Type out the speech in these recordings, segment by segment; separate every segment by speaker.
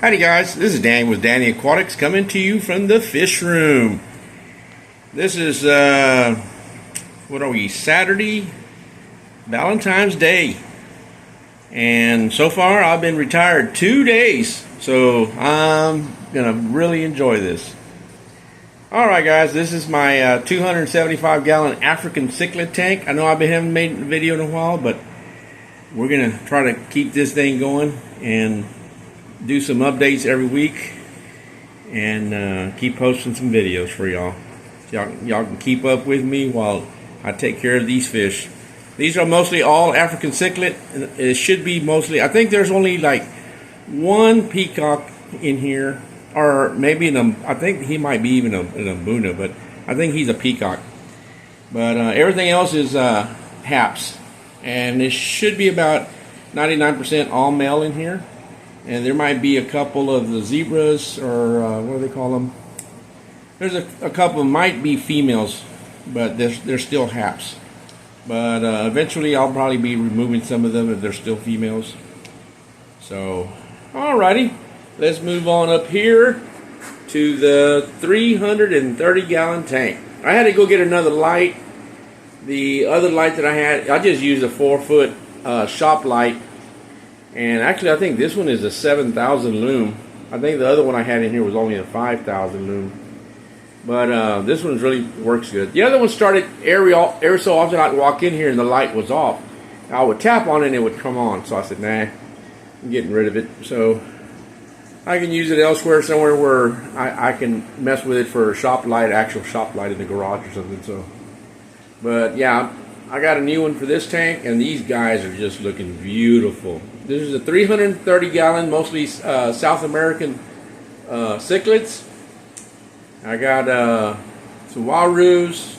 Speaker 1: Howdy guys, this is Danny with Danny Aquatics coming to you from the fish room. This is, what are we, Saturday, Valentine's Day. And so far I've been retired 2 days, so I'm going to really enjoy this. Alright guys, this is my 275 gallon African cichlid tank. I know I haven't made a video in a while, but we're going to try to keep this thing going and do some updates every week and keep posting some videos for y'all. Y'all can keep up with me while I take care of these fish. These are mostly all African cichlid. It should be mostly, I think there's only like one peacock in here, or maybe I think he might be even an Mbuna, but I think he's a peacock. But everything else is haps, and it should be about 99% all male in here. And there might be a couple of the zebras, or what do they call them? There's a couple might be females, but they're still haps. But eventually I'll probably be removing some of them if they're still females. So, alrighty, let's move on up here to the 330 gallon tank. I had to go get another light. The other light that I had, I just used a 4-foot shop light. And actually, I think this one is a 7,000 lume. I think the other one I had in here was only a 5,000 lume. But this one really works good. The other one started every so often I'd walk in here and the light was off. I would tap on it and it would come on. So I said, nah, I'm getting rid of it. So I can use it elsewhere, somewhere where I can mess with it for a shop light, actual shop light in the garage or something. So, but yeah, I got a new one for this tank, and these guys are just looking beautiful. This is a 330 gallon, mostly South American cichlids. I got some Warus,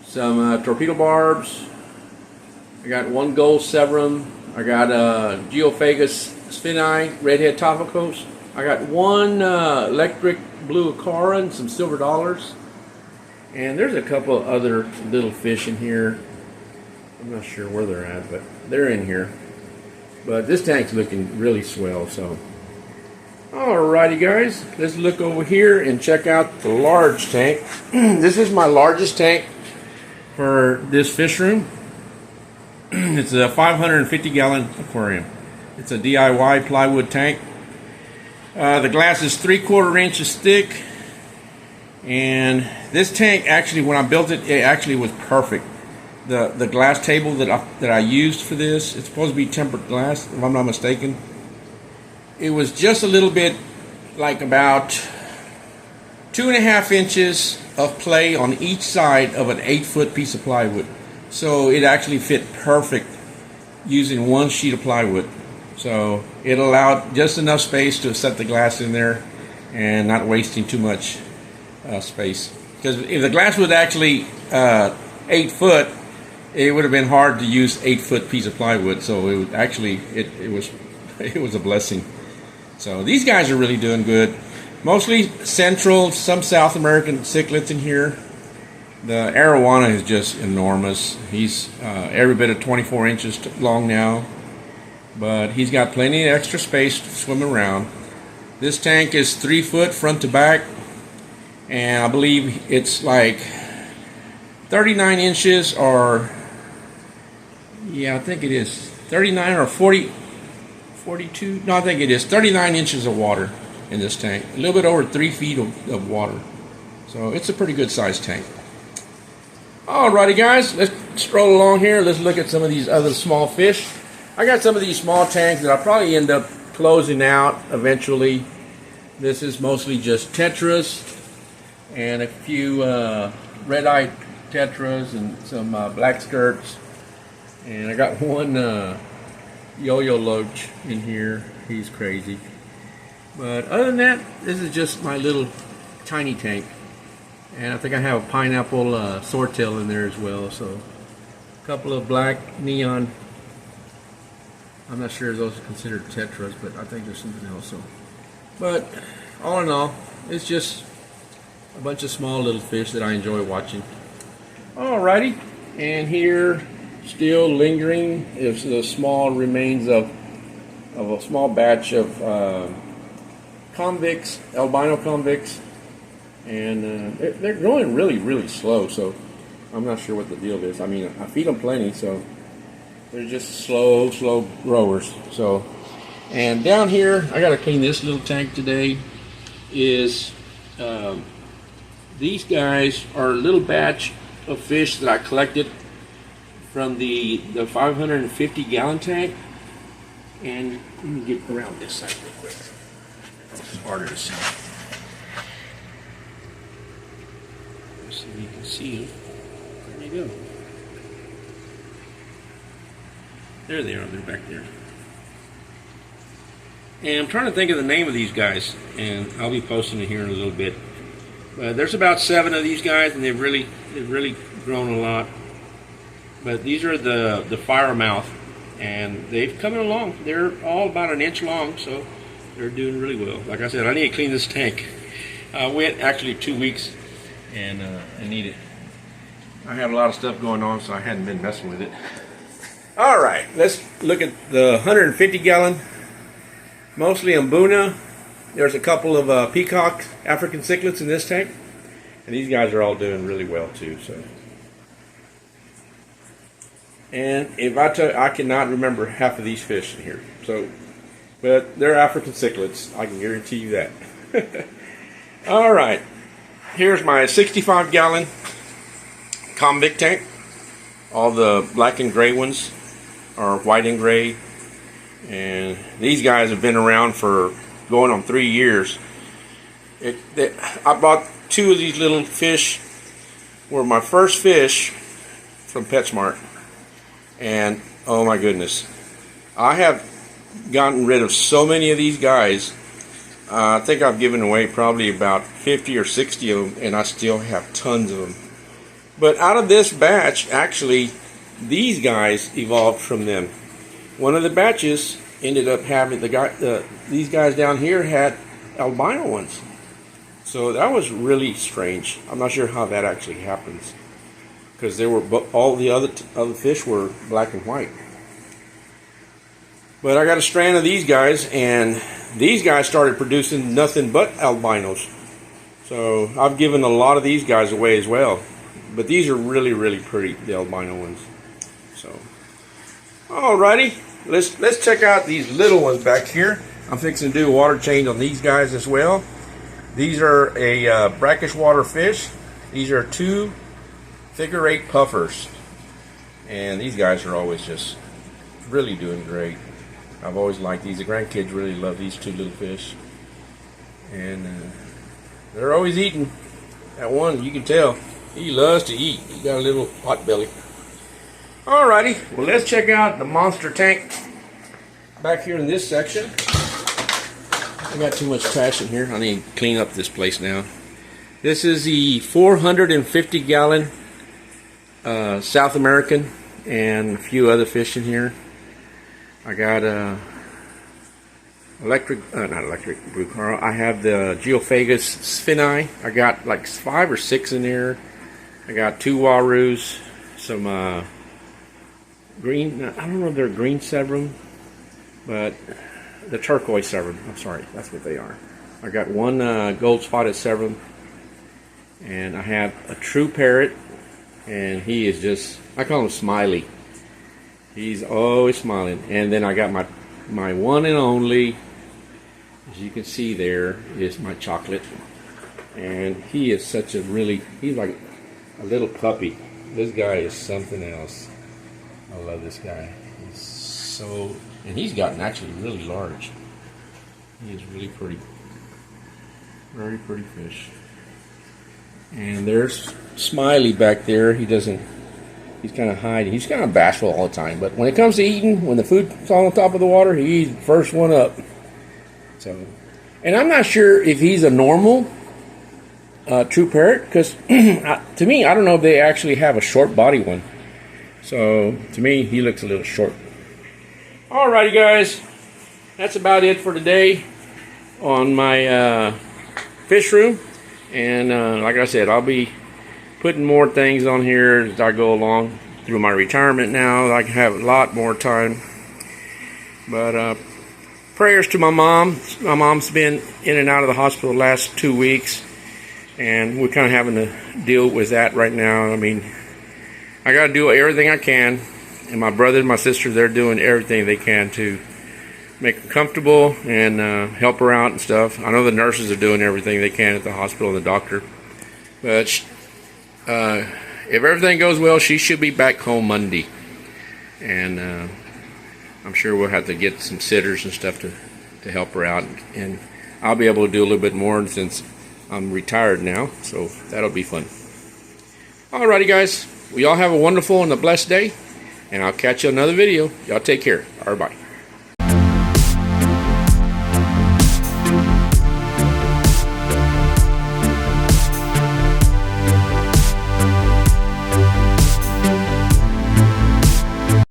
Speaker 1: some torpedo barbs. I got one gold severum. I got Geophagus spini, redhead topicos. I got one electric blue acara and some silver dollars. And there's a couple of other little fish in here. I'm not sure where they're at, but they're in here. But this tank's looking really swell, so. Alrighty guys, let's look over here and check out the large tank. This is my largest tank for this fish room. It's a 550 gallon aquarium. It's a DIY plywood tank. The glass is 3/4 inches thick. And this tank, actually, when I built it, it actually was perfect. The glass table that I used for this, it's supposed to be tempered glass, if I'm not mistaken. It was just a little bit, like about 2.5 inches of play on each side of an 8-foot piece of plywood. So it actually fit perfect using one sheet of plywood. So it allowed just enough space to set the glass in there and not wasting too much space. Because if the glass was actually 8 foot, it would have been hard to use 8-foot piece of plywood. So it would actually it was a blessing. So these guys are really doing good. Mostly Central, some South American cichlids in here. The arowana is just enormous. He's every bit of 24 inches long now, but he's got plenty of extra space to swim around. This tank is 3 foot front to back, and I believe it's like 39 inches, or yeah, I think it is 39 or 40, 42. No, I think it is 39 inches of water in this tank. A little bit over 3 feet of water. So it's a pretty good sized tank. Alrighty guys, let's stroll along here. Let's look at some of these other small fish. I got some of these small tanks that I'll probably end up closing out eventually. This is mostly just tetras and a few red-eyed tetras and some black skirts. And I got one yo-yo loach in here. He's crazy. But other than that, this is just my little tiny tank. And I think I have a pineapple swordtail in there as well. So a couple of black neon. I'm not sure if those are considered tetras, but I think there's something else. So, but all in all, it's just a bunch of small little fish that I enjoy watching. Alrighty, and here, still lingering, is the small remains of a small batch of convicts, albino convicts, and they're growing really slow. So I'm not sure what the deal is. I mean, I feed them plenty, so they're just slow growers. So, and down here, I got to clean this little tank today. Is these guys are a little batch of fish that I collected from the 550 gallon tank. And let me get around this side real quick. It's harder to see. Let's see if you can see them. There they go. There they are. They're back there. And I'm trying to think of the name of these guys, and I'll be posting it here in a little bit. There's about 7 of these guys, and they've really grown a lot. But these are the fire mouth, and they've come along. They're all about an inch long, so they're doing really well. Like I said, I need to clean this tank. I went actually 2 weeks, and I need it. I had a lot of stuff going on, so I hadn't been messing with it. All right, let's look at the 150 gallon, mostly Mbuna. There's a couple of peacock African cichlids in this tank, and these guys are all doing really well too. So. And if I tell you, I cannot remember half of these fish in here. So, but they're African cichlids. I can guarantee you that. All right, here's my 65 gallon convict tank. All the black and gray ones are white and gray, and these guys have been around for going on 3 years. I bought 2 of these little fish. Were my first fish from PetSmart. And oh my goodness, I have gotten rid of so many of these guys. I think I've given away probably about 50 or 60 of them, and I still have tons of them. But out of this batch, actually, these guys evolved from them. One of the batches ended up having these guys down here had albino ones. So that was really strange. I'm not sure how that actually happens, because they were all the other fish were black and white. But I got a strand of these guys, and these guys started producing nothing but albinos. So I've given a lot of these guys away as well. But these are really pretty, the albino ones. So, alrighty, let's check out these little ones back here. I'm fixing to do a water change on these guys as well. These are a brackish water fish. These are 2 figure-8 puffers, and these guys are always just really doing great. I've always liked these. The grandkids really love these 2 little fish, and they're always eating. That one, you can tell, he loves to eat. He got a little pot belly. Alrighty, well, let's check out the monster tank back here in this section. I got too much trash in here. I need to clean up this place now. This is the 450 gallon South American, and a few other fish in here. I got not electric blue coral. I have the Geophagus sphinni. I got like 5 or 6 in there. I got 2 warus, some green. I don't know if they're green severum, but the turquoise severum. I'm sorry, that's what they are. I got 1 gold spotted severum, and I have a true parrot. And he is just, I call him Smiley. He's always smiling. And then I got my one and only, as you can see there, is my Cichlid. And he is such a he's like a little puppy. This guy is something else. I love this guy. He's so, and he's gotten actually really large. He is really pretty. Very pretty fish. And there's Smiley back there. He's kind of hiding. He's kind of bashful all the time. But when it comes to eating, when the food's on top of the water, he's the first one up. So, and I'm not sure if he's a normal true parrot, because to me, I don't know if they actually have a short body one. So to me, he looks a little short. Alrighty, guys, that's about it for today on my fish room. And like I said, I'll be putting more things on here as I go along through my retirement now. I can have a lot more time. But prayers to my mom. My mom's been in and out of the hospital the last 2 weeks, and we're kind of having to deal with that right now. I mean, I got to do everything I can, and my brother and my sister, they're doing everything they can to make her comfortable and help her out and stuff. I know the nurses are doing everything they can at the hospital and the doctor. But if everything goes well, she should be back home Monday. And I'm sure we'll have to get some sitters and stuff to help her out. And I'll be able to do a little bit more since I'm retired now. So that'll be fun. Alrighty, guys. Well, y'all have a wonderful and a blessed day. And I'll catch you on another video. Y'all take care. All right, bye.